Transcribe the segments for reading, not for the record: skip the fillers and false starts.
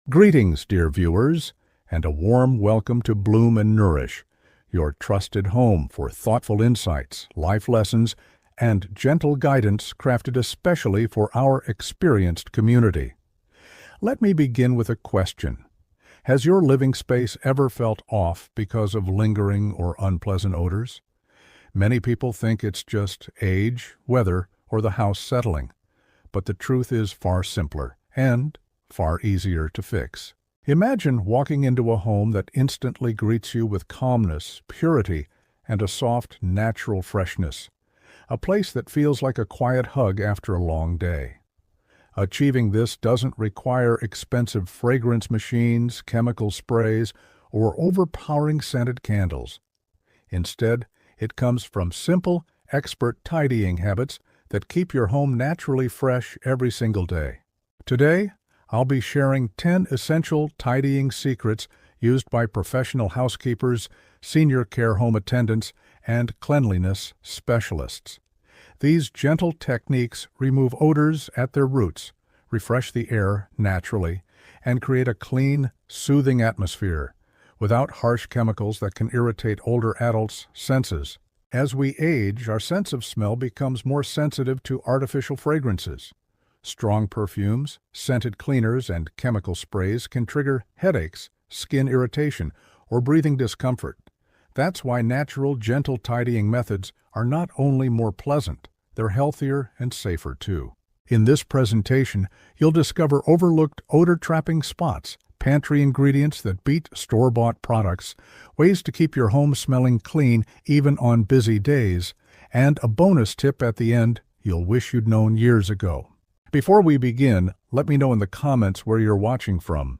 Greetings, dear viewers, and a warm welcome to Bloomandnourish, your trusted home for thoughtful insights, life lessons, and gentle guidance crafted especially for our experienced community. Let me begin with a question. Has your living space ever felt off because of lingering or unpleasant odors? Many people think it's just age, weather, or the house settling, but the truth is far simpler and far easier to fix. Imagine walking into a home that instantly greets you with calmness, purity, and a soft, natural freshness. A place that feels like a quiet hug after a long day. Achieving this doesn't require expensive fragrance machines, chemical sprays, or overpowering scented candles. Instead, it comes from simple, expert tidying habits that keep your home naturally fresh every single day. Today, I'll be sharing 10 essential tidying secrets used by professional housekeepers, senior care home attendants, and cleanliness specialists. These gentle techniques remove odors at their roots, refresh the air naturally, and create a clean, soothing atmosphere without harsh chemicals that can irritate older adults' senses. As we age, our sense of smell becomes more sensitive to artificial fragrances. Strong perfumes, scented cleaners, and chemical sprays can trigger headaches, skin irritation, or breathing discomfort. That's why natural, gentle tidying methods are not only more pleasant, they're healthier and safer too. In this presentation, you'll discover overlooked odor-trapping spots, pantry ingredients that beat store-bought products, ways to keep your home smelling clean even on busy days, and a bonus tip at the end you'll wish you'd known years ago. Before we begin, let me know in the comments where you're watching from.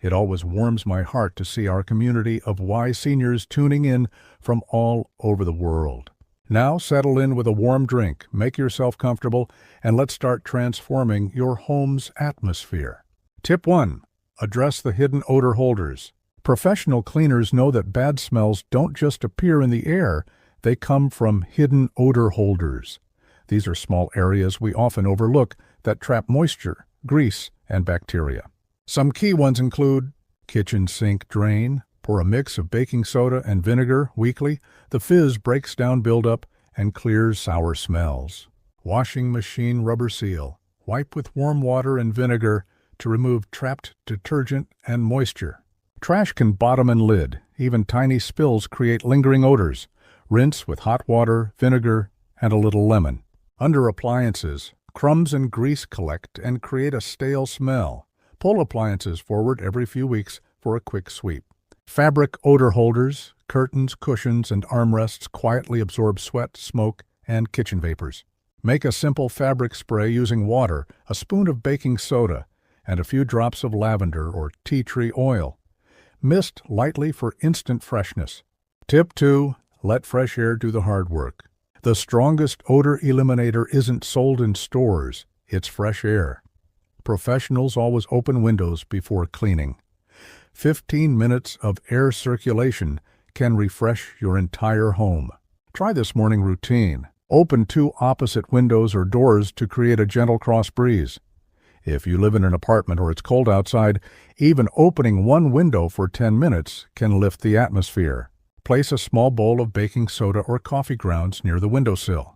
It always warms my heart to see our community of wise seniors tuning in from all over the world. Now settle in with a warm drink, make yourself comfortable, and let's start transforming your home's atmosphere. Tip 1. Address the hidden odor holders. Professional cleaners know that bad smells don't just appear in the air, they come from hidden odor holders. These are small areas we often overlook that trap moisture, grease, and bacteria. Some key ones include kitchen sink drain. Pour a mix of baking soda and vinegar weekly. The fizz breaks down buildup and clears sour smells. Washing machine rubber seal. Wipe with warm water and vinegar to remove trapped detergent and moisture. Trash can bottom and lid. Even tiny spills create lingering odors. Rinse with hot water, vinegar, and a little lemon. Under appliances, crumbs and grease collect and create a stale smell. Pull appliances forward every few weeks for a quick sweep. Fabric odor holders, curtains, cushions, and armrests quietly absorb sweat, smoke, and kitchen vapors. Make a simple fabric spray using water, a spoon of baking soda, and a few drops of lavender or tea tree oil. Mist lightly for instant freshness. Tip 2. Let fresh air do the hard work. The strongest odor eliminator isn't sold in stores, it's fresh air. Professionals always open windows before cleaning. 15 minutes of air circulation can refresh your entire home. Try this morning routine. Open 2 opposite windows or doors to create a gentle cross breeze. If you live in an apartment or it's cold outside, even opening 1 window for 10 minutes can lift the atmosphere. Place a small bowl of baking soda or coffee grounds near the windowsill.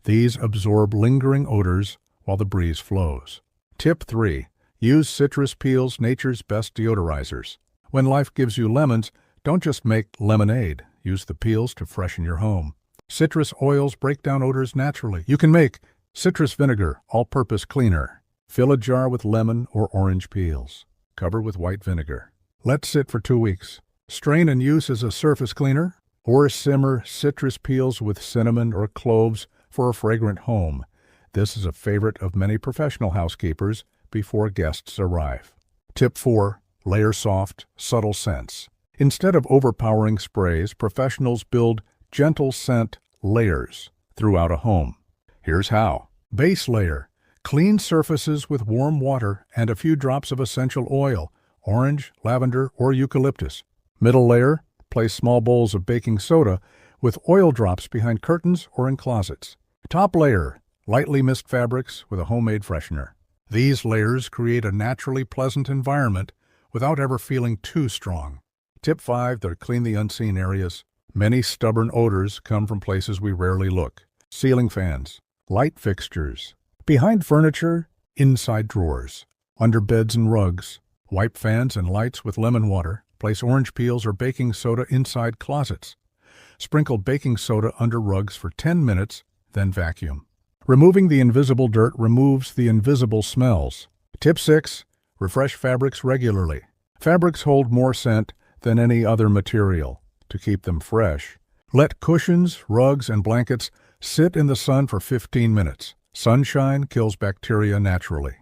These absorb lingering odors while the breeze flows. Tip 3. Use citrus peels, nature's best deodorizers. When life gives you lemons, don't just make lemonade. Use the peels to freshen your home. Citrus oils break down odors naturally. You can make citrus vinegar, all-purpose cleaner. Fill a jar with lemon or orange peels. Cover with white vinegar. Let sit for 2 weeks. Strain and use as a surface cleaner, or simmer citrus peels with cinnamon or cloves for a fragrant home. This is a favorite of many professional housekeepers before guests arrive. Tip 4. Layer soft, subtle scents. Instead of overpowering sprays, professionals build gentle scent layers throughout a home. Here's how. Base layer. Clean surfaces with warm water and a few drops of essential oil, orange, lavender, or eucalyptus. Middle layer. Place small bowls of baking soda with oil drops behind curtains or in closets. Top layer. Lightly mist fabrics with a homemade freshener. These layers create a naturally pleasant environment without ever feeling too strong. Tip 5. Clean the unseen areas. Many stubborn odors come from places we rarely look. Ceiling fans, light fixtures, behind furniture, inside drawers, under beds and rugs. Wipe fans and lights with lemon water. Place orange peels or baking soda inside closets. Sprinkle baking soda under rugs for 10 minutes, then vacuum. Removing the invisible dirt removes the invisible smells. Tip 6. Refresh fabrics regularly. Fabrics hold more scent than any other material. To keep them fresh, let cushions, rugs, and blankets sit in the sun for 15 minutes. Sunshine kills bacteria naturally.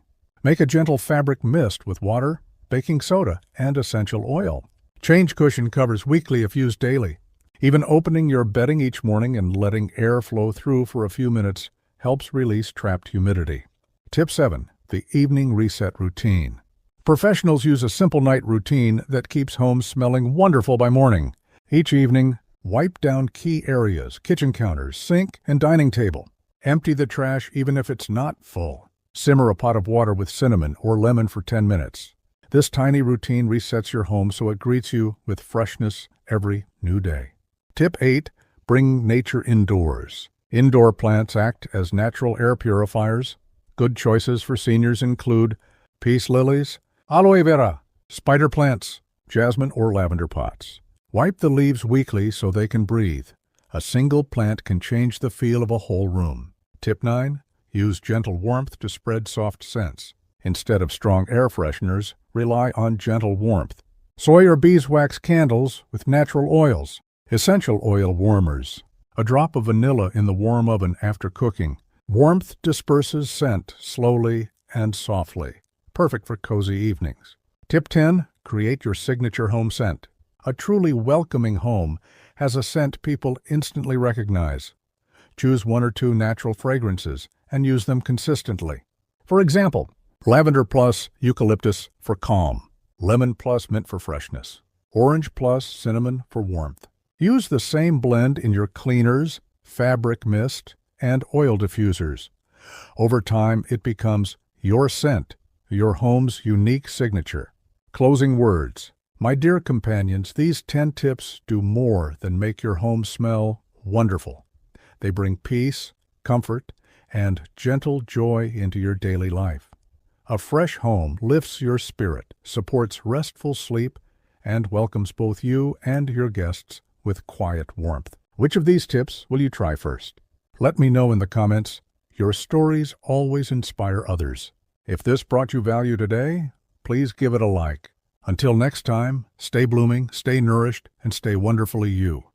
Make a gentle fabric mist with water, baking soda, and essential oil. Change cushion covers weekly if used daily. Even opening your bedding each morning and letting air flow through for a few minutes helps release trapped humidity. Tip 7. The evening reset routine. Professionals use a simple night routine that keeps homes smelling wonderful by morning. Each evening, wipe down key areas, kitchen counters, sink, and dining table. Empty the trash even if it's not full. Simmer a pot of water with cinnamon or lemon for 10 minutes. This tiny routine resets your home so it greets you with freshness every new day. Tip 8. Bring nature indoors. Indoor plants act as natural air purifiers. Good choices for seniors include peace lilies, aloe vera, spider plants, jasmine or lavender pots. Wipe the leaves weekly so they can breathe. A single plant can change the feel of a whole room. Tip 9. Use gentle warmth to spread soft scents. Instead of strong air fresheners, rely on gentle warmth. Soy or beeswax candles with natural oils. Essential oil warmers. A drop of vanilla in the warm oven after cooking. Warmth disperses scent slowly and softly. Perfect for cozy evenings. Tip 10. Create your signature home scent. A truly welcoming home has a scent people instantly recognize. Choose 1 or 2 natural fragrances and use them consistently. For example, lavender plus eucalyptus for calm, lemon plus mint for freshness, orange plus cinnamon for warmth. Use the same blend in your cleaners, fabric mist, and oil diffusers. Over time, it becomes your scent, your home's unique signature. Closing words. My dear companions, these 10 tips do more than make your home smell wonderful. They bring peace, comfort, and gentle joy into your daily life. A fresh home lifts your spirit, supports restful sleep, and welcomes both you and your guests with quiet warmth. Which of these tips will you try first? Let me know in the comments. Your stories always inspire others. If this brought you value today, please give it a like. Until next time, stay blooming, stay nourished, and stay wonderfully you.